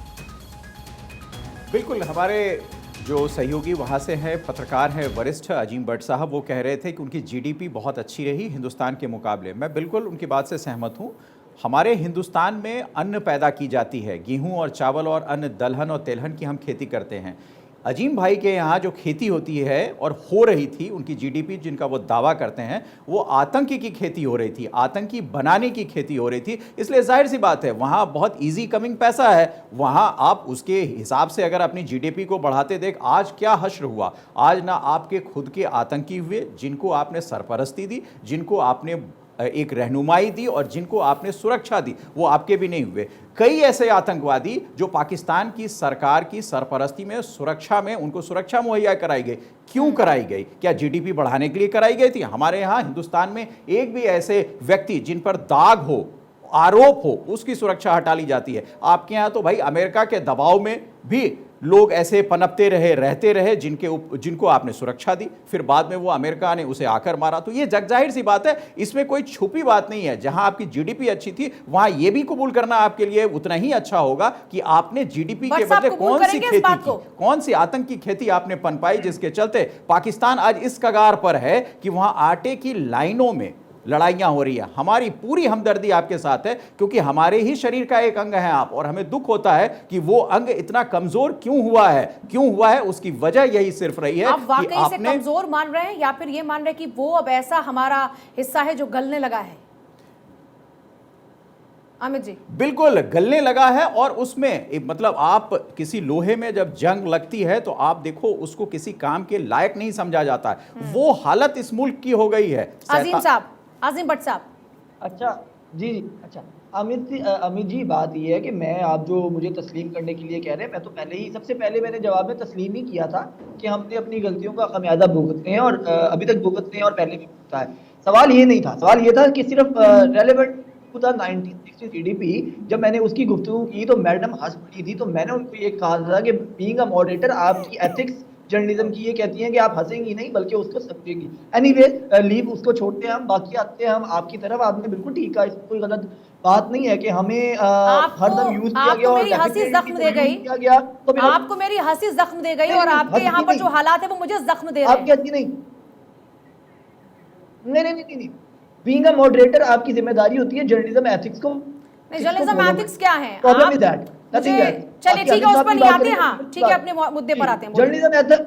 बिल्कुल, हमारे जो सहयोगी वहाँ से हैं, पत्रकार हैं वरिष्ठ अजीम भट्ट साहब, वो कह रहे थे कि उनकी जीडीपी बहुत अच्छी रही हिंदुस्तान के मुकाबले। मैं बिल्कुल उनकी बात से सहमत हूँ। हमारे हिंदुस्तान में अन्न पैदा की जाती है, गेहूं और चावल और अन्न, दलहन और तेलहन की हम खेती करते हैं। अजीम भाई के यहाँ जो खेती होती है और हो रही थी, उनकी जीडीपी जिनका वो दावा करते हैं, वो आतंकी की खेती हो रही थी, आतंकी बनाने की खेती हो रही थी। इसलिए जाहिर सी बात है वहाँ बहुत इजी कमिंग पैसा है, वहाँ आप उसके हिसाब से अगर अपनी जीडीपी को बढ़ाते देख, आज क्या हश्र हुआ। आज ना आपके खुद के आतंकी हुए जिनको आपने सरपरस्ती दी, जिनको आपने एक रहनुमाई दी और जिनको आपने सुरक्षा दी, वो आपके भी नहीं हुए। कई ऐसे आतंकवादी जो पाकिस्तान की सरकार की सरपरस्ती में सुरक्षा में उनको सुरक्षा मुहैया कराई गई। क्यों कराई गई? क्या जीडीपी बढ़ाने के लिए कराई गई थी? हमारे यहाँ हिंदुस्तान में एक भी ऐसे व्यक्ति जिन पर दाग हो, आरोप हो, उसकी सुरक्षा हटा ली जाती है। आपके यहाँ तो भाई अमेरिका के दबाव में भी लोग ऐसे पनपते रहे, रहते रहे, जिनको आपने सुरक्षा दी, फिर बाद में वो अमेरिका ने उसे आकर मारा। तो ये जगजाहिर सी बात है, इसमें कोई छुपी बात नहीं है। जहां आपकी जीडीपी अच्छी थी, वहां ये भी कबूल करना आपके लिए उतना ही अच्छा होगा कि आपने जीडीपी के बदले कौन सी खेती की, कौन सी आतंकी खेती आपने पनपाई, जिसके चलते पाकिस्तान आज इस कगार पर है कि वहां आटे की लाइनों में लड़ाइयां हो रही है। हमारी पूरी हमदर्दी आपके साथ है, क्योंकि हमारे ही शरीर का एक अंग है आप, और हमें दुख होता है कि वो अंग इतना कमजोर क्यों हुआ है। उसकी वजह यही सिर्फ रही है आप वाकई कि से आपने कमजोर मान रहे हैं या फिर ये मान रहे हैं कि वो अब ऐसा हमारा हिस्सा है जो गलने लगा है? अमित जी, बिल्कुल गलने लगा है, और उसमें मतलब आप किसी लोहे में जब जंग लगती है तो आप देखो उसको किसी काम के लायक नहीं समझा जाता है। वो हालत इस मुल्क की हो गई है। आजिम भट्ट साहब। अच्छा जी, अच्छा अमित जी, बात ये है कि मैं, आप जो मुझे तस्लीम करने के लिए कह रहे हैं, मैं तो पहले ही, सबसे पहले मैंने जवाब में तस्लीम ही किया था कि हमने अपनी गलतियों का खमियाजा भुगतते हैं, और अभी तक भुगतते हैं और पहले भी भुगता है। सवाल ये नहीं था, सवाल ये था कि सिर्फ रेलेवेंट टू द 1960 जीडीपी, जब मैंने उसकी गुफ्तगू की तो मैडम हंस पड़ी थी। तो मैंने उनको ये कहा था कि बीइंग अ मॉडरेटर, आपकी एथिक्स जर्नलिज्म की ये कहती हैं कि आप हंसेंगी नहीं बल्कि उसको समझेंगी। एनीवे, लीव उसको छोड़ते हैं हम, बाकी आते हैं हम आपकी तरफ। आपने बिल्कुल ठीक कहा, इसमें कोई गलत बात नहीं है कि हमें हरदम यूज किया गया, और मेरी हंसी जख्म दे गई, तो आपको मेरी हंसी जख्म दे गई, और आपके यहाँ पर जो हालात है वो मुझे जख्म दे रहे हैं। आपकी हंसी नहीं, बीइंग अ मॉडरेटर आपकी जिम्मेदारी होती है जर्नलिज्म एथिक्स को। जर्नलिज्म एथिक्स क्या है? Problem is that, nothing else. चलिए ठीक है, उस पर नहीं आते हैं। हाँ ठीक है, अपने मुद्दे पर आते हैं। जर्नलिज्म एथिक्स,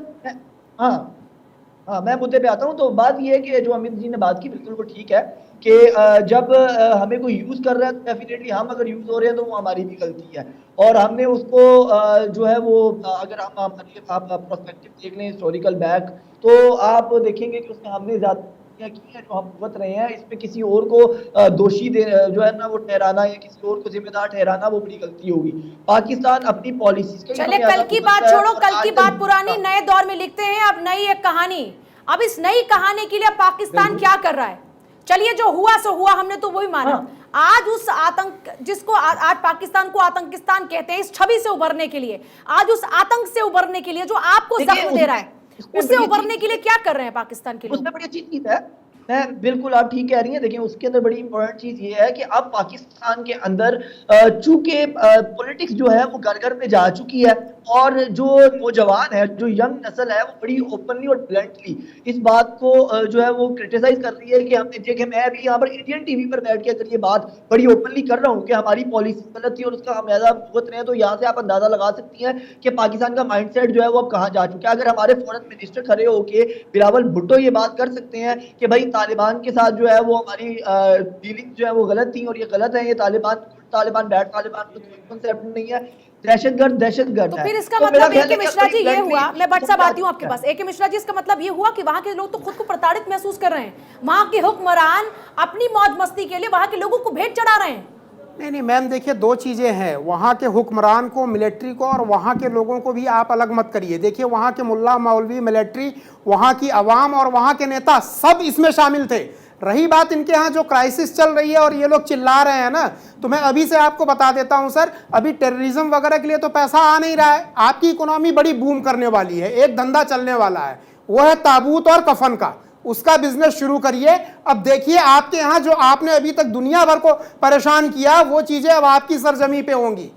हाँ मैं मुद्दे पे आता हूँ। तो बात ये है कि जो अमित जी ने बात की, बिल्कुल वो ठीक है कि जब हमें कोई यूज कर रहा है तो डेफिनेटली हम अगर यूज हो रहे हैं तो वो हमारी भी गलती है, और हमने उसको जो है वो, अगर आप प्रोस्पेक्टिव देख लें, हिस्टोरिकल बैक, तो आप देखेंगे कि उसमें हमने गलतियां की हैं जो हम भुगत रहे हैं, इसमें किसी और को दोषी जो है ना वो ठहराना या किसी और को जिम्मेदार ठहराना वो बड़ी गलती होगी। पाकिस्तान अपनी पॉलिसीज के चले कल की बात छोड़ो, कल की बात पुरानी, नए दौर में लिखते हैं अब नई एक कहानी। अब इस नई कहानी के लिए पाकिस्तान क्या कर रहा है? चलिए जो हुआ सो हुआ, हमने तो वही माना। आज उस आतंक जिसको आज पाकिस्तान को आतंकिस्तान कहते हैं, इस छवि से उभरने के लिए, आज उस आतंक से उभरने के लिए जो आपको जख्म दे रहा है, उससे उभरने के लिए क्या कर रहे हैं पाकिस्तान के लोग? उसमें बड़ी अच्छी चीज है, मैं बिल्कुल आप ठीक कह रही हैं। देखिए उसके अंदर बड़ी इंपॉर्टेंट चीज ये है कि अब पाकिस्तान के अंदर चूंकि पॉलिटिक्स जो है वो घर घर में जा चुकी है और जो नौजवान है, जो यंग नस्ल है, वो बड़ी ओपनली और ब्लंटली इस बात को जो है वो क्रिटिसाइज कर रही है कि हमने देखिए, मैं अभी यहाँ पर इंडियन टीवी पर बैठ के अगर ये बात बड़ी ओपनली कर रहा हूँ कि हमारी पॉलिसी गलत थी और उसका खामियाजा भुगत रहे हैं, तो यहाँ से आप अंदाजा लगा सकती हैं कि पाकिस्तान का माइंडसेट जो है वो अब कहाँ जा चुका है। अगर हमारे फॉरेन मिनिस्टर खड़े होके बिलावल भुट्टो ये बात कर सकते हैं कि भाई तालिबान के साथ जो है वो हमारी डीलिंग जो है वो गलत थी और ये गलत है, ये तालिबान बैड तालिबान तो कोई कॉन्सेप्ट नहीं है, दहशतगर्द तो फिर इसका मतलब ए.के. मिश्रा जी ये हुआ, मैं भट्ट साहब आती हूँ आपके पास। ए.के. मिश्रा जी, इसका मतलब ये हुआ कि वहां के लोग तो खुद को प्रताड़ित महसूस कर रहे हैं, वहां के हुक्मरान अपनी मौज मस्ती के लिए वहां के लोगों को भेंट चढ़ा रहे हैं। नहीं मैम, देखिए दो चीज़ें हैं, वहाँ के हुक्मरान को, मिलिट्री को, और वहाँ के लोगों को भी आप अलग मत करिए। देखिए वहाँ के मुल्ला मौलवी, मिलिट्री, वहाँ की आवाम और वहाँ के नेता सब इसमें शामिल थे। रही बात इनके यहाँ जो क्राइसिस चल रही है और ये लोग चिल्ला रहे हैं ना, तो मैं अभी से आपको बता देता हूँ सर, अभी टेररिज्म वगैरह के लिए तो पैसा आ नहीं रहा है। आपकी इकोनॉमी बड़ी बूम करने वाली है, एक धंधा चलने वाला है, वो है ताबूत और कफन का, उसका बिजनेस शुरू करिए। अब देखिए आपके यहाँ जो आपने अभी तक दुनिया भर को परेशान किया, वो चीजें अब आपकी सरजमी पे होंगी।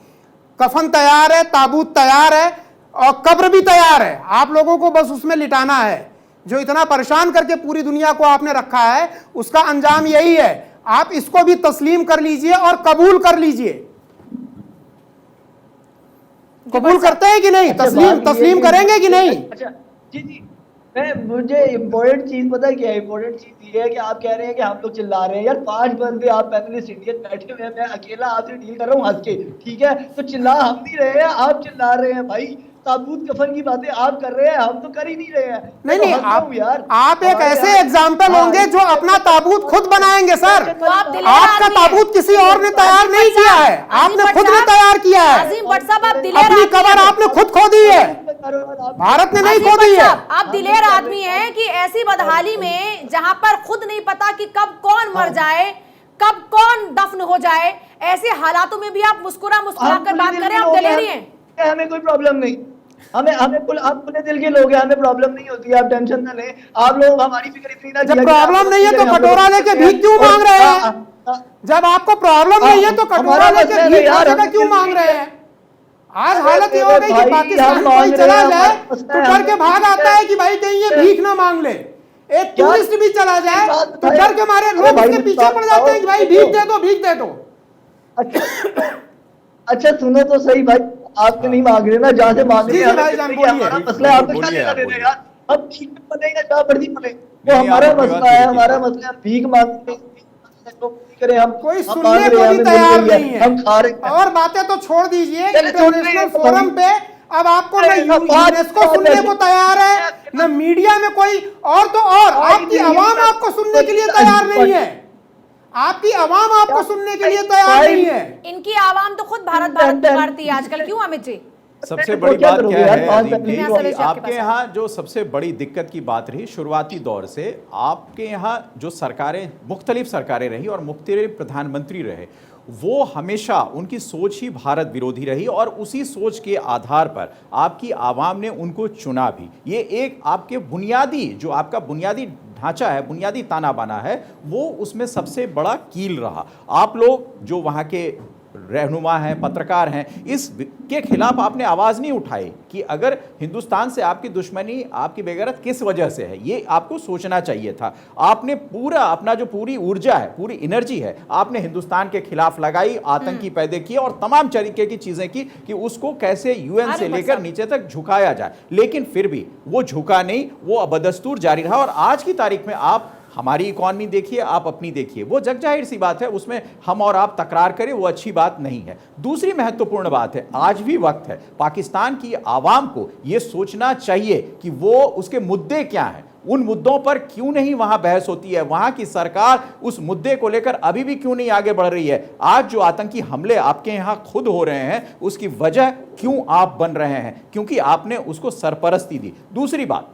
कफन तैयार है, ताबूत तैयार है और कब्र भी तैयार है, आप लोगों को बस उसमें लिटाना है। जो इतना परेशान करके पूरी दुनिया को आपने रखा है, उसका अंजाम यही है। आप इसको भी तस्लीम कर लीजिए और कबूल कर लीजिए। कबूल करते हैं कि नहीं? तस्लीम करेंगे कि नहीं? अच्छा जी जी, मुझे इम्पोर्टेंट चीज पता है क्या है? इम्पोर्टेंट चीज ये है कि आप कह रहे हैं कि हम लोग चिल्ला रहे हैं। यार 5 बंदे आप पैनलिस्ट इंडियन बैठे हुए हैं, मैं अकेला आपसे डील कर रहा हूँ हंस के, ठीक है? तो चिल्ला हम नहीं रहे हैं, आप चिल्ला रहे हैं भाई। ताबूत कफन की बातें आप कर रहे हैं, हम तो कर ही नहीं रहे हैं। नहीं आप एक ऐसे एग्जाम्पल होंगे जो अपना ताबूत खुद बनाएंगे सर। आपका ताबूत किसी और ने तैयार नहीं किया है, आपने खुद ने तैयार किया है। अपनी कब्र आपने खुद खोदी है, भारत ने नहीं खोदी है। आप दिलेर आदमी हैं कि ऐसी बदहाली में जहां पर खुद नहीं पता कि कब कौन मर जाए, कब कौन दफन हो जाए, ऐसे हालातों में भी आप मुस्कुरा कर बात करें, आप दिलेरी हैं। हमें कोई प्रॉब्लम नहीं, हमें आप खुले दिल के लोग हैं, हमें प्रॉब्लम नहीं होती, आप टेंशन ना लें। आप लोग हमारी फिक्र इतनी ना, जब प्रॉब्लम नहीं है तो कटोरा लेके भीख क्यों मांग रहे हैं? जब आपको प्रॉब्लम नहीं है तो कटोरा लेके भीख क्यों मांग रहे हैं? आज हालत ये हो गई कि पाकिस्तान कोई चला जाए तो डर के भाग आता है कि भाई कहीं ये भीख ना मांग ले। एक टूरिस्ट भी चला जाए तो डर के मारे लोग उसके पीछे पड़ जाते हैं कि भाई भीख दे दो। अच्छा सुनो तो सही भाई, आपसे नहीं मांग रहे ना, जहाँ से मांग रहे हैं हमारा मसला है, आपको क्या लेना देना यार? अब भीख में पड़े ना, जहाँ मर्जी पड़े, वो हमारा मसला है, हमारा मसला है। भीख मांगते करें हम, कोई सुनने को भी तैयार नहीं है, हम खा रहे। और बातें तो छोड़ दीजिए, इंटरनेशनल फोरम पे अब आपको न यूनेस्को सुनने को तैयार है, न मीडिया में कोई, और तो और आपकी आवाम आपको सुनने के लिए तैयार नहीं है। आपकी आवाम आपको सुनने के लिए तैयार नहीं है। इनकी आवाम तो खुद भारत पुकारती है आजकल, क्यों अमित जी? सबसे बड़ी बात क्या है अदीप जी, कि आपके यहाँ जो सबसे बड़ी दिक्कत की बात रही शुरुआती दौर से, आपके यहाँ जो सरकारें, मुख्तलिफ सरकारें रही और मुख्तलिफ प्रधानमंत्री रहे, वो हमेशा उनकी सोच ही भारत विरोधी रही और उसी सोच के आधार पर आपकी आवाम ने उनको चुना भी। ये एक आपके बुनियादी, जो आपका बुनियादी ढांचा है, बुनियादी ताना बाना है, वो उसमें सबसे बड़ा कील रहा। आप लोग जो वहाँ के रहनुमा हैं, पत्रकार हैं, इस के खिलाफ आपने आवाज़ नहीं उठाई कि अगर हिंदुस्तान से आपकी दुश्मनी, आपकी बेगैरत किस वजह से है, ये आपको सोचना चाहिए था। आपने पूरा अपना जो पूरी ऊर्जा है, पूरी एनर्जी है, आपने हिंदुस्तान के खिलाफ लगाई, आतंकी पैदा किए और तमाम तरीके की चीज़ें की कि उसको कैसे यूएन से लेकर नीचे तक झुकाया जाए। लेकिन फिर भी वो झुका नहीं, वो बदस्तूर जारी रहा। और आज की तारीख में आप हमारी इकॉनमी देखिए, आप अपनी देखिए, वो जग जाहिर सी बात है, उसमें हम और आप तकरार करें वो अच्छी बात नहीं है। दूसरी महत्वपूर्ण बात है, आज भी वक्त है पाकिस्तान की आवाम को ये सोचना चाहिए कि वो उसके मुद्दे क्या हैं, उन मुद्दों पर क्यों नहीं वहां बहस होती है? वहां की सरकार उस मुद्दे को लेकर अभी भी क्यों नहीं आगे बढ़ रही है? आज जो आतंकी हमले आपके यहां खुद हो रहे हैं, उसकी वजह क्यों आप बन रहे हैं? क्योंकि आपने उसको सरपरस्ती दी। दूसरी बात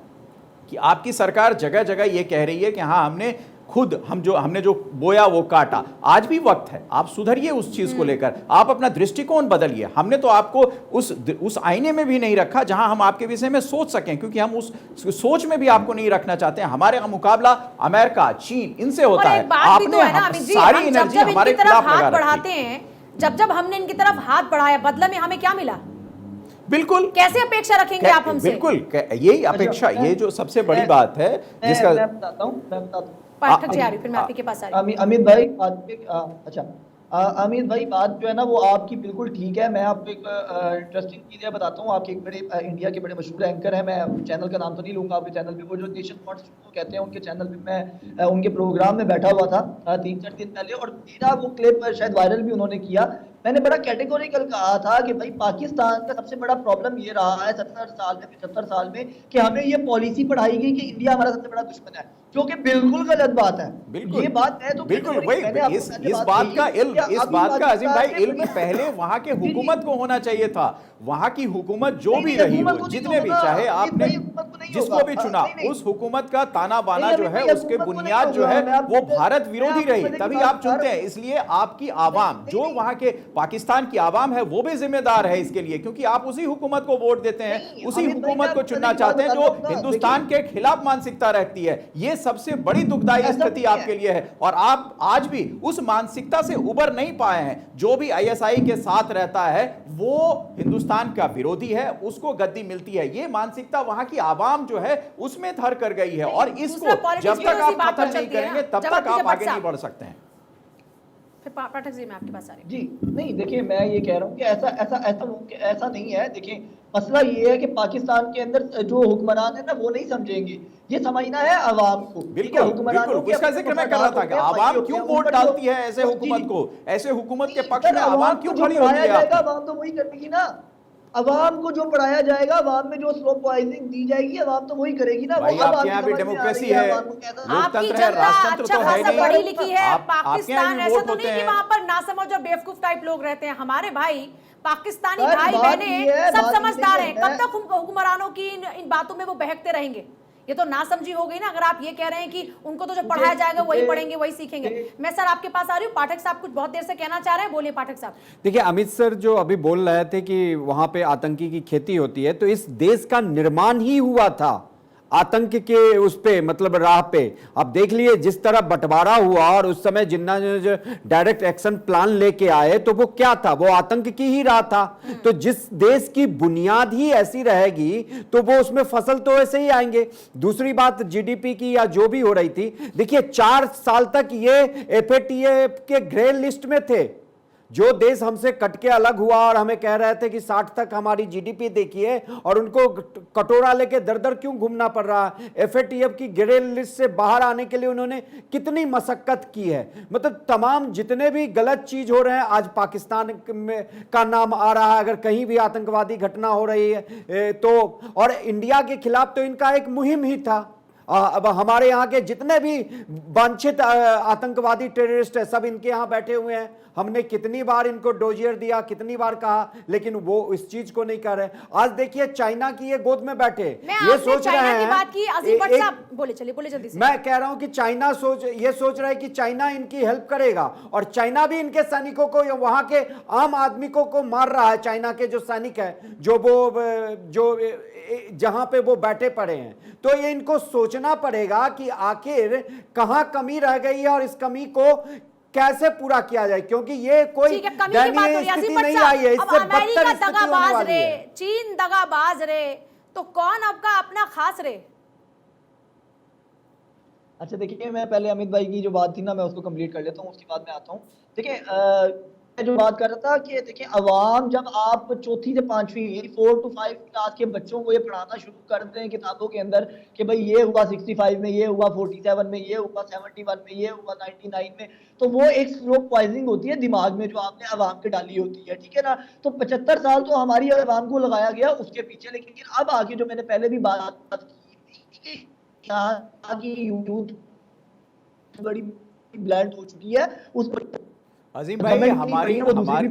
कि आपकी सरकार जगह जगह यह कह रही है कि हाँ, हमने जो बोया वो काटा। आज भी वक्त है, आप सुधरिए उस चीज को लेकर, आप अपना दृष्टिकोण बदलिए। हमने तो आपको उस आईने में भी नहीं रखा जहां हम आपके विषय में सोच सकें, क्योंकि हम उस सोच में भी आपको नहीं रखना चाहते हैं। हमारे मुकाबला अमेरिका, चीन, इनसे होता है। आपने सारी एनर्जी हमारे खिलाफ लगा बढ़ाते हैं। जब हमने इनकी तरफ हाथ बढ़ाया, बदले में हमें क्या मिला? बिल्कुल। कैसे अपेक्षा रखेंगे आप हमसे? बिल्कुल, यही अपेक्षा, ये जो सबसे बड़ी बात है जिसका मैं बताता हूँ पाठक जी आ रही, फिर मैं आपके पास आ रही हूँ। अमित भाई अमित भाई, बात जो है ना वो आपकी बिल्कुल ठीक है। मैं आपको एक इंटरेस्टिंग चीज़ बताता हूँ। आपके एक बड़े इंडिया के बड़े मशहूर एंकर हैं, मैं चैनल का नाम तो नहीं लूंगा, आपके चैनल पे वो जो नेशन थॉट्स कहते हैं, उनके चैनल पे मैं उनके प्रोग्राम में बैठा हुआ था 3-4 दिन पहले, और मेरा वो क्लिप शायद वायरल भी उन्होंने किया। मैंने बड़ा कैटेगोरिकल कहा था कि भाई पाकिस्तान का सबसे बड़ा प्रॉब्लम ये रहा है 75 साल में कि हमें ये पॉलिसी पढ़ाई गई कि इंडिया हमारा सबसे बड़ा दुश्मन है, जो कि बिल्कुल गलत बात है। ये बात है तो बिल्कुल वही, इस बात का अजीम भाई इल्म पहले वहां के हुकूमत को होना चाहिए था। वहां की हुकूमत जो भी रही हो, जितने भी, चाहे आपने जिसको भी चुना, उस हुकूमत का ताना बाना जो है, उसके बुनियाद जो है वो भारत विरोधी रही, तभी आप चुनते हैं। इसलिए आपकी आवाम, जो वहां के पाकिस्तान की आवाम है, वो भी जिम्मेदार है इसके लिए, क्योंकि आप उसी हुकूमत को वोट देते हैं, उसी हुकूमत को चुनना चाहते हैं जो हिंदुस्तान के खिलाफ मानसिकता रखती है। ये सबसे बड़ी दुखदाई स्थिति आपके लिए है, और आप आज भी उस मानसिकता से उबर नहीं पाए हैं। जो भी आईएसआई के साथ रहता है वो हिंदुस्तान का विरोधी है, उसको गद्दी मिलती है। ये मानसिकता वहां की आवाम जो है उसमें धर कर गई है, और इसको जब तक आप खत्म नहीं करेंगे तब तक आप आगे नहीं बढ़ सकते हैं। फिर पाठक जी मैं आपके पास आ रही हूँ। जी नहीं, देखिए मैं ये कह रहा हूँ कि ऐसा नहीं है। देखिए मसला ये है कि पाकिस्तान के अंदर जो हुक्मरान है ना वो नहीं समझेंगे, ये समझना है आवाम को। बिल्कुल, इसका जिक्र मैं कर रहा था कि आवाम क्यों वोट डालती है ऐसे हुकूमत को, ऐसे हुकूमत के पक्ष में आवाम क्यों खड़ी होती है? आवाम तो वही करेगी ना, अवाम को जो पढ़ाया जाएगा, अवाम में जो स्लो पॉइजनिंग दी जाएगी, अवाम तो वही करेगी ना। भाई आपके यहाँ भी डेमोक्रेसी है, लोकतंत्र है, राष्ट्रतंत्र तो है नहीं। पढ़ी लिखी है। पाकिस्तान ऐसा तो नहीं कि वहां पर नासमझ और बेवकूफ टाइप लोग रहते हैं। हमारे भाई पाकिस्तानी भाई बहने सब समझदार हैं। कब तक हुक्मरानों की इन बातों में वो बहकते रहेंगे? ये तो नासमझी हो गई ना, अगर आप ये कह रहे हैं कि उनको तो जो पढ़ाया जाएगा वही पढ़ेंगे, वही सीखेंगे। मैं सर आपके पास आ रही हूँ। पाठक साहब कुछ बहुत देर से कहना चाह रहे हैं, बोलिए पाठक साहब। देखिए अमित सर जो अभी बोल रहे थे कि वहां पे आतंकी की खेती होती है, तो इस देश का निर्माण ही हुआ था आतंक के उस पे, मतलब राह पे। अब देख लिए जिस तरह बंटवारा हुआ, और उस समय जिन्ना जो डायरेक्ट एक्शन प्लान लेके आए, तो वो क्या था? वो आतंक की ही राह था। तो जिस देश की बुनियाद ही ऐसी रहेगी तो वो उसमें फसल तो ऐसे ही आएंगे। दूसरी बात जीडीपी की या जो भी हो रही थी, देखिए 4 साल तक ये एफएटीएफ के ग्रे लिस्ट में थे। जो देश हमसे कट के अलग हुआ और हमें कह रहे थे कि 60 तक हमारी जीडीपी देखिए, और उनको कटोरा लेके दर दर क्यों घूमना पड़ रहा है? एफएटीएफ की ग्रे लिस्ट से बाहर आने के लिए उन्होंने कितनी मशक्कत की है। मतलब तमाम जितने भी गलत चीज हो रहे हैं, आज पाकिस्तान में का नाम आ रहा है अगर कहीं भी आतंकवादी घटना हो रही है तो, और इंडिया के खिलाफ तो इनका एक मुहिम ही था। अब हमारे यहाँ के जितने भी वांछित आतंकवादी टेररिस्ट है, सब इनके यहाँ बैठे हुए हैं। हमने कितनी बार इनको डोजियर दिया, कितनी बार कहा, लेकिन वो इस चीज को नहीं कर रहे। आज देखिए चाइना की ये गोद में बैठे, ये सोच रहे हैं, बोले जल्दी से। मैं कह रहा हूं कि चाइना ये सोच रहा है कि चाइना इनकी हेल्प करेगा, और चाइना भी इनके सैनिकों को, वहां के आम आदमी को मार रहा है। चाइना के जो सैनिक है, जो जहां पे वो बैठे पड़े हैं। तो ये इनको सोचना पड़ेगा कि आखिर कहां कमी रह गई है और इस कमी को कैसे पूरा किया जाए, क्योंकि ये कोई दयनीय स्थिति नहीं आई है, इससे बदतर स्थिति होने वाली है। चीन दगाबाज रे, तो कौन आपका अपना खास रे? अच्छा देखिए, मैं पहले अमित भाई की जो बात थी ना, मैं उसको कंप्लीट कर लेता हूँ, उसके बाद मैं आता हूँ। देखिए मैं जो बात कर रहा था कि देखिए अवाम, जब आप 4वीं से 5वीं यानी 4 to 5 क्लास के बच्चों को ये पढ़ाना शुरू कर दें किताबों के अंदर कि भाई ये हुआ 65 में, ये हुआ 47 में, ये हुआ 71 में, ये हुआ 99 में, तो वो एक स्लो पॉइजनिंग होती है दिमाग में जो आपने अवाम के डाली होती है, ठीक है ना। तो 75 साल तो हमारी अवाम को लगाया गया उसके पीछे। लेकिन अब आगे जो मैंने पहले भी बात की यहाँ की यूथ बड़ी ब्लैंड हो चुकी है उस पर अजीम भाई, हमारी हुकूमत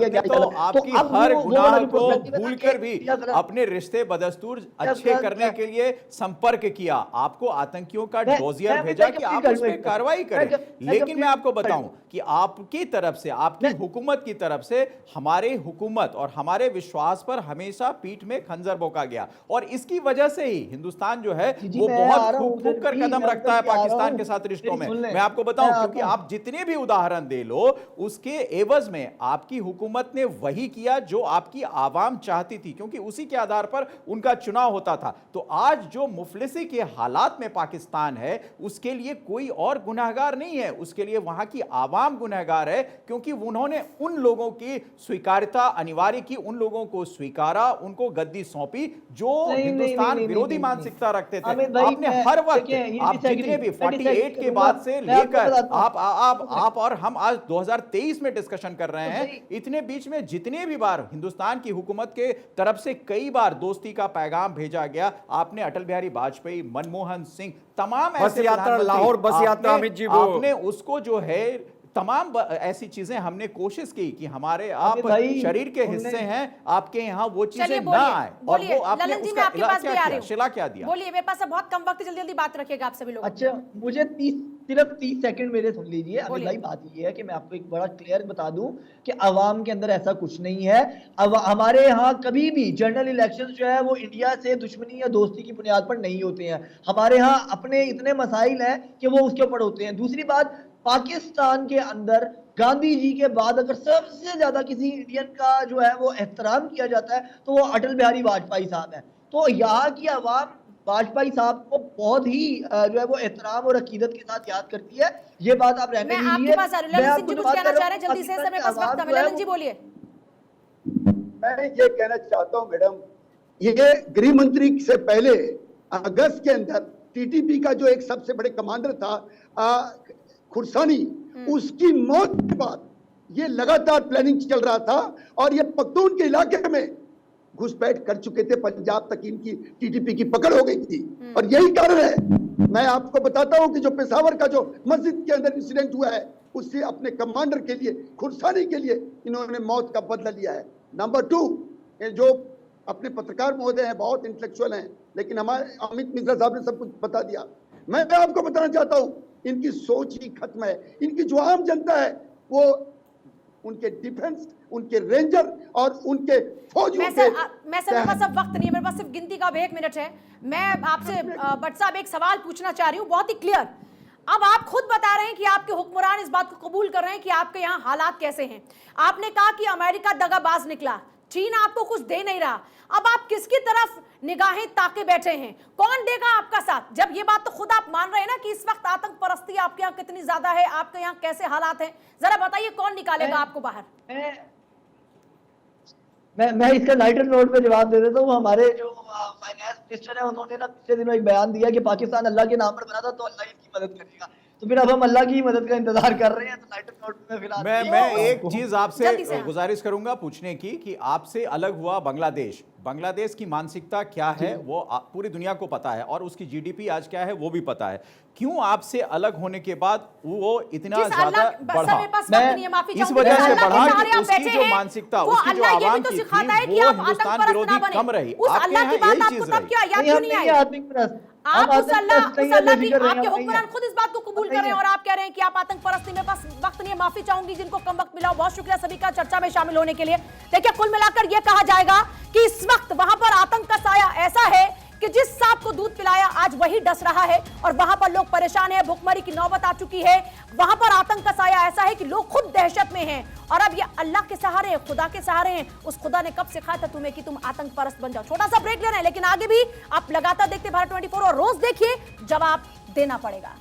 ने तो आपकी हर गुनाह को भूलकर भी अपने रिश्ते बदस्तूर अच्छे करने के लिए संपर्क किया, आपको आतंकियों का डोजियर भेजा कि आप उस पर कार्रवाई करें। लेकिन मैं आपको बताऊं कि आपकी तरफ से, आपकी हुकूमत की तरफ से हमारे हुकूमत और हमारे विश्वास पर हमेशा पीठ में खंजर भोंका गया, और इसकी वजह से ही हिंदुस्तान जो है वो बहुत खूब कर कदम रखता है पाकिस्तान के साथ रिश्तों में। मैं आपको बताऊं, क्योंकि आप जितने भी उदाहरण दे लो, उसके एवज में आपकी हुकूमत ने वही किया जो आपकी आवाम चाहती थी, क्योंकि उसी के आधार पर उनका चुनाव होता था। तो आज जो मुफलिसी के हालात में पाकिस्तान है, उसके लिए कोई और गुनहगार नहीं है, उसके लिए वहां की आवाम गुनहगार है, क्योंकि उन्होंने उन लोगों की स्वीकार्यता अनिवार्य की, उन लोगों को स्वीकारा, उनको गद्दी सौंपी जो हिंदुस्तान विरोधी मानसिकता रखते थे। आपने हर वक्त, आप जितने भी 48 के बाद से लेकर आप और हम आज 2023 में डिस्कशन कर रहे हैं, इतने बीच में जितने भी बार हिंदुस्तान की हुकूमत के तरफ से कई बार दोस्ती का पैगाम भेजा गया, आपने अटल बिहारी वाजपेयी, मनमोहन सिंह, तमाम बस यात्रा, लाहौर बस यात्रा, अमित जी, वो आपने उसको जो है तमाम ऐसी चीजें हमने कोशिश की कि हमारे आप शरीर के हिस्से हैं, आपके यहाँ वो चीजें ना आए, और वो आपने उसका शिला क्या दिया। बोलिए, मेरे पास बहुत कम वक्त, जल्दी जल्दी बात रखिएगा आप सभी लोग। अच्छा, मुझे सिर्फ 30 सेकंड मेरे सुन लीजिए। अभी भाई बात ये है कि मैं आपको एक बड़ा क्लियर बता दूं कि अवाम के अंदर ऐसा कुछ नहीं है। अब हमारे यहाँ कभी भी जनरल इलेक्शन जो है वो इंडिया से दुश्मनी या दोस्ती की बुनियाद पर नहीं होते हैं। हमारे यहाँ अपने इतने मसाइल हैं कि वो उसके ऊपर होते हैं। दूसरी बात, पाकिस्तान के अंदर गांधी जी के बाद अगर सबसे ज्यादा किसी इंडियन का जो है वो एहतराम किया जाता है तो वो अटल बिहारी वाजपेयी साहब है। तो यहाँ की आवाम वाजपेयी साहब को बहुत ही जो है वो एहतराम और अकीदत के साथ याद करती है। ये बात आप रहने दीजिए। मैं आपके पास ललन सिंह जी कुछ कहना चाह रहे हैं, जल्दी से, समय पास वक्त कम है। ललन जी बोलिए। मैं ये कहना चाहता हूँ मैडम, ये गृह मंत्री से पहले अगस्त के अंदर टीटीपी का जो एक सबसे बड़े कमांडर था खुरसानी, उसकी मौत के बाद ये लगातार प्लानिंग चल रहा था, और ये पख्तून के इलाके में घुसपैठ कर चुके थे, पंजाब तक इनकी टीटीपी की पकड़ हो गई थी। और यही कारण है, मैं आपको बताता हूं कि जो पेशावर का जो मस्जिद के अंदर इंसिडेंट हुआ है, उससे अपने कमांडर के लिए, खुरसानी के लिए इन्होंने मौत का बदला लिया है। नंबर 2, जो अपने पत्रकार महोदय हैं, बहुत इंटेलेक्चुअल हैं, लेकिन हमारे अमित मिश्रा साहब ने सब कुछ बता दिया। मैं आपको बताना चाहता हूं, इनकी सोच ही खत्म है। इनकी जो आम जनता है वो उनके डिफेंस, उनके रेंजर और उनके फौजियों मैं मेरे पास अब वक्त नहीं है, मेरे पास सिर्फ गिनती का 1 मिनट है। मैं आपसे भट्ट साहब एक सवाल पूछना चाह रही हूँ, बहुत ही क्लियर। अब आप खुद बता रहे हैं कि आपके हुक्मरान इस बात को कबूल कर रहे हैं कि आपके यहाँ हालात कैसे हैं। आपने कहा कि अमेरिका दगाबाज निकला, चीन आपको कुछ दे नहीं रहा। अब आप किसकी तरफ निगाहें ताके बैठे हैं? कौन देगा आपका साथ? जब ये बात तो खुद आप मान रहे हैं ना कि इस वक्त आतंक परस्ती आपके यहाँ कितनी ज्यादा है, आपके यहाँ कैसे हालात हैं, जरा बताइए कौन निकालेगा आपको बाहर? मैं इसका लाइटर नोट पे जवाब दे देता हूँ। हमारे जो फाइनेंस मिनिस्टर है, उन्होंने ना पिछले दिनों एक बयान दिया कि पाकिस्तान अल्लाह के नाम पर बना था तो अल्लाह इसकी मदद करेगा। तो फिर अब हम अल्लाह की मदद का इंतजार कर रहे हैं। तो लाइटर नोट में फिलहाल मैं एक चीज आपसे गुजारिश करूंगा पूछने की कि आपसे अलग हुआ बांग्लादेश, बांग्लादेश की मानसिकता क्या है वो पूरी दुनिया को पता है, और उसकी जीडीपी आज क्या है वो भी पता है। क्यों आपसे अलग होने के बाद वो इतना ज्यादा बढ़ा? इस वजह से बढ़ा कि उसकी जो मानसिकता, उसकी जो आवाम की थी, वो हिंदुस्तान विरोधी कम रही। आपके यहाँ यही चीज रही। आपके हुक्मरान खुद इस बात को कबूल कर रहे हैं और आप कह रहे हैं कि आप आतंक परस्ती में बस वक्त नहीं है। माफी चाहूंगी जिनको कम वक्त मिला। बहुत शुक्रिया सभी का चर्चा में शामिल होने के लिए। देखिए, कुल मिलाकर यह कहा जाएगा कि इस वक्त वहां पर आतंक का साया ऐसा है कि जिस सांप को दूध पिलाया आज वही डस रहा है, और वहां पर लोग परेशान हैं। भुखमरी की नौबत आ चुकी है। वहां पर आतंक का साया ऐसा है कि लोग खुद दहशत में हैं, और अब ये अल्लाह के सहारे हैं, खुदा के सहारे हैं। उस खुदा ने कब सिखाया था तुम्हें कि तुम आतंक परस्त बन जाओ? छोटा सा ब्रेक ले रहे हैं, लेकिन आगे भी आप लगातार देखते भारत 24 और रोज देखिए, जवाब देना पड़ेगा।